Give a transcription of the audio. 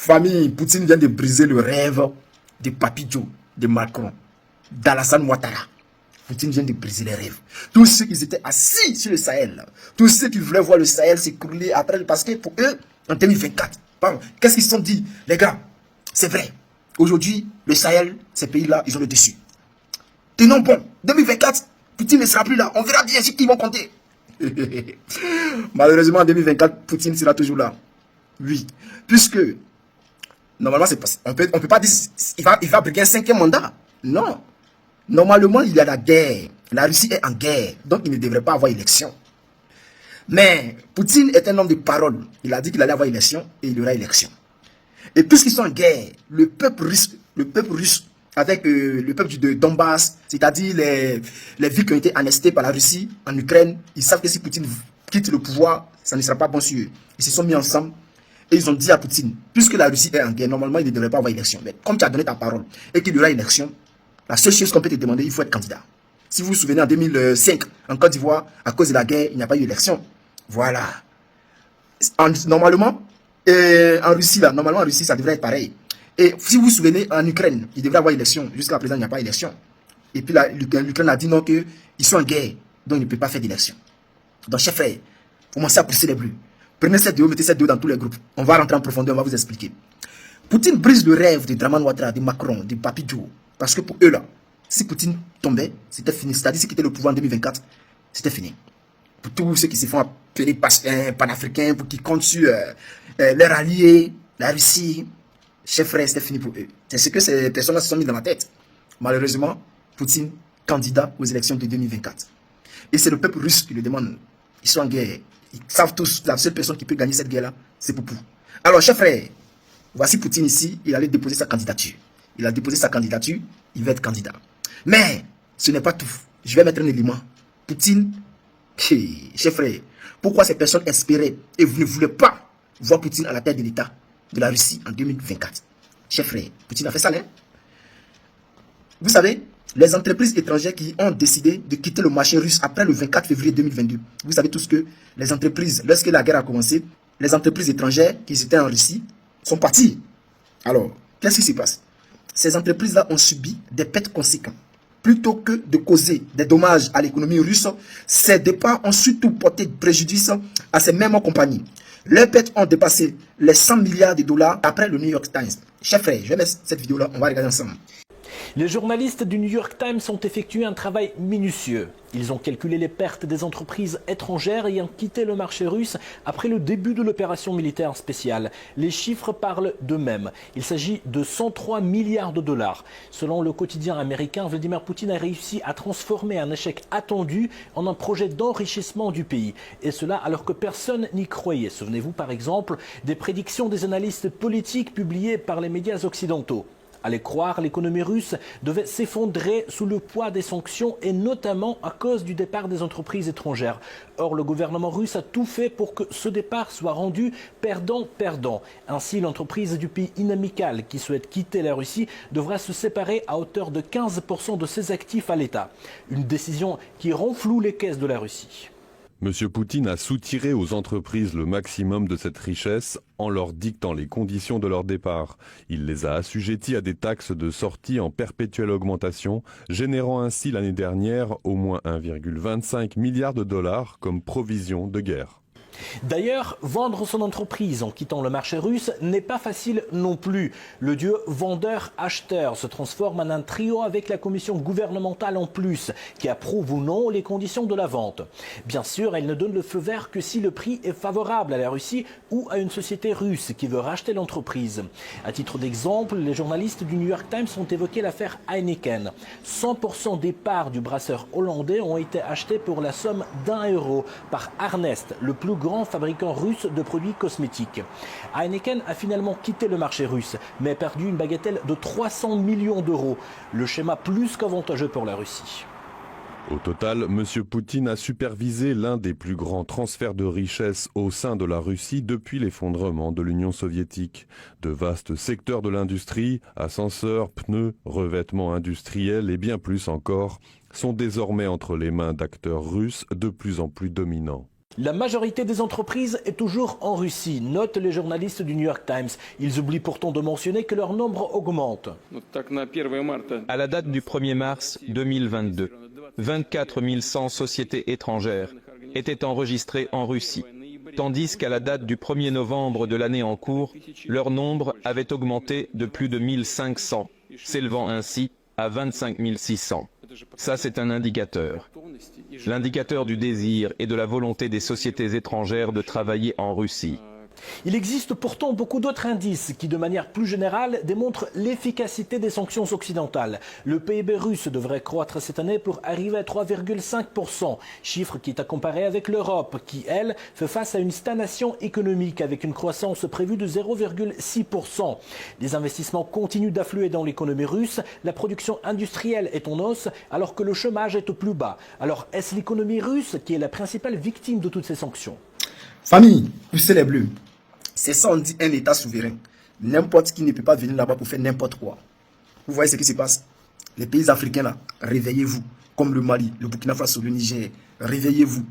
famille, Poutine vient de briser le rêve de Papy Joe, de Macron, d'Alassane Ouattara. Poutine vient de briser les rêves. Tous ceux qui étaient assis sur le Sahel, tous ceux qui voulaient voir le Sahel s'écrouler après, parce que pour eux, en 2024, qu'est-ce qu'ils se sont dit? Les gars, c'est vrai. Aujourd'hui, le Sahel, ces pays-là, ils ont le dessus. Tenons bon. 2024, Poutine ne sera plus là. On verra bien ce qu'ils vont compter. Malheureusement, en 2024, Poutine sera toujours là. Oui. Puisque, normalement, on peut pas dire il va briguer un 5e mandat. Non. Normalement, il y a la guerre. La Russie est en guerre. Donc, il ne devrait pas avoir élection. Mais Poutine est un homme de parole. Il a dit qu'il allait avoir élection et il y aura élection. Et puisqu'ils sont en guerre, le peuple russe avec le peuple de Donbass, c'est-à-dire les villes qui ont été annexées par la Russie en Ukraine, ils savent que si Poutine quitte le pouvoir, ça ne sera pas bon sur eux. Ils se sont mis ensemble et ils ont dit à Poutine, puisque la Russie est en guerre, normalement, il ne devrait pas avoir élection. Mais comme tu as donné ta parole et qu'il y aura élection, la seule chose qu'on peut te demander, il faut être candidat. Si vous vous souvenez, en 2005, en Côte d'Ivoire, à cause de la guerre, il n'y a pas eu d'élection. Voilà. Normalement, en Russie, ça devrait être pareil. Et si vous vous souvenez, en Ukraine, il devrait y avoir élection. Jusqu'à présent, il n'y a pas d'élection. Et puis l'Ukraine a dit non, qu'ils sont en guerre, donc il ne peut pas faire d'élection. Donc, chers frères, commencez à pousser les bleus. Prenez cette vidéo, mettez cette vidéo dans tous les groupes. On va rentrer en profondeur, on va vous expliquer. Poutine brise le rêve de Draman Ouattara, de Macron, de Papy Joe. Parce que pour eux là, si Poutine tombait, c'était fini. C'est-à-dire, s'il quittait le pouvoir en 2024, c'était fini. Pour tous ceux qui se font appeler panafricains, pour qui comptent sur leur allié, la Russie, chers frères, c'était fini pour eux. C'est ce que ces personnes-là se sont mis dans la tête. Malheureusement, Poutine, candidat aux élections de 2024. Et c'est le peuple russe qui le demande. Ils sont en guerre. Ils savent tous, la seule personne qui peut gagner cette guerre-là, c'est Poupou. Alors, chers frères, voici Poutine ici, il allait déposer sa candidature. Il a déposé sa candidature, il va être candidat. Mais, ce n'est pas tout. Je vais mettre un élément. Poutine, chers frères, pourquoi ces personnes espéraient et vous ne voulez pas voir Poutine à la tête de l'État de la Russie en 2024? Chers frères, Poutine a fait ça, hein? Vous savez, les entreprises étrangères qui ont décidé de quitter le marché russe après le 24 février 2022, vous savez tous que les entreprises, lorsque la guerre a commencé, les entreprises étrangères qui étaient en Russie sont parties. Alors, qu'est-ce qui se passe? Ces entreprises-là ont subi des pertes conséquentes. Plutôt que de causer des dommages à l'économie russe, ces départs ont surtout porté préjudice à ces mêmes compagnies. Leurs pertes ont dépassé les 100 milliards de dollars après le New York Times. Chers frères, je vais mettre cette vidéo-là, on va regarder ensemble. Les journalistes du New York Times ont effectué un travail minutieux. Ils ont calculé les pertes des entreprises étrangères ayant quitté le marché russe après le début de l'opération militaire spéciale. Les chiffres parlent d'eux-mêmes. Il s'agit de 103 milliards de dollars. Selon le quotidien américain, Vladimir Poutine a réussi à transformer un échec attendu en un projet d'enrichissement du pays. Et cela alors que personne n'y croyait. Souvenez-vous par exemple des prédictions des analystes politiques publiées par les médias occidentaux. À les croire, l'économie russe devait s'effondrer sous le poids des sanctions et notamment à cause du départ des entreprises étrangères. Or, le gouvernement russe a tout fait pour que ce départ soit rendu perdant-perdant. Ainsi, l'entreprise du pays inamical qui souhaite quitter la Russie devra se séparer à hauteur de 15% de ses actifs à l'État. Une décision qui renfloue les caisses de la Russie. M. Poutine a soutiré aux entreprises le maximum de cette richesse en leur dictant les conditions de leur départ. Il les a assujettis à des taxes de sortie en perpétuelle augmentation, générant ainsi l'année dernière au moins 1,25 milliard de dollars comme provision de guerre. D'ailleurs, vendre son entreprise en quittant le marché russe n'est pas facile non plus. Le dieu vendeur-acheteur se transforme en un trio avec la commission gouvernementale en plus, qui approuve ou non les conditions de la vente. Bien sûr, elle ne donne le feu vert que si le prix est favorable à la Russie ou à une société russe qui veut racheter l'entreprise. À titre d'exemple, les journalistes du New York Times ont évoqué l'affaire Heineken. 100% des parts du brasseur hollandais ont été achetées pour la somme d'€1 par Arnest, le plus grand fabricant russe de produits cosmétiques. Heineken a finalement quitté le marché russe, mais a perdu une bagatelle de 300 millions d'euros. Le schéma plus qu'avantageux pour la Russie. Au total, M. Poutine a supervisé l'un des plus grands transferts de richesses au sein de la Russie depuis l'effondrement de l'Union soviétique. De vastes secteurs de l'industrie, ascenseurs, pneus, revêtements industriels et bien plus encore, sont désormais entre les mains d'acteurs russes de plus en plus dominants. La majorité des entreprises est toujours en Russie, notent les journalistes du New York Times. Ils oublient pourtant de mentionner que leur nombre augmente. À la date du 1er mars 2022, 24 100 sociétés étrangères étaient enregistrées en Russie, tandis qu'à la date du 1er novembre de l'année en cours, leur nombre avait augmenté de plus de 1500, s'élevant ainsi à 25 600. Ça, c'est un indicateur. L'indicateur du désir et de la volonté des sociétés étrangères de travailler en Russie. Il existe pourtant beaucoup d'autres indices qui, de manière plus générale, démontrent l'efficacité des sanctions occidentales. Le PIB russe devrait croître cette année pour arriver à 3,5%, chiffre qui est à comparer avec l'Europe, qui, elle, fait face à une stagnation économique avec une croissance prévue de 0,6%. Les investissements continuent d'affluer dans l'économie russe, la production industrielle est en hausse, alors que le chômage est au plus bas. Alors, est-ce l'économie russe qui est la principale victime de toutes ces sanctions? Famille, poussez les bleus. C'est ça, on dit un État souverain. N'importe qui ne peut pas venir là-bas pour faire n'importe quoi. Vous voyez ce qui se passe? Les pays africains là, réveillez-vous. Comme le Mali, le Burkina Faso, le Niger, réveillez-vous.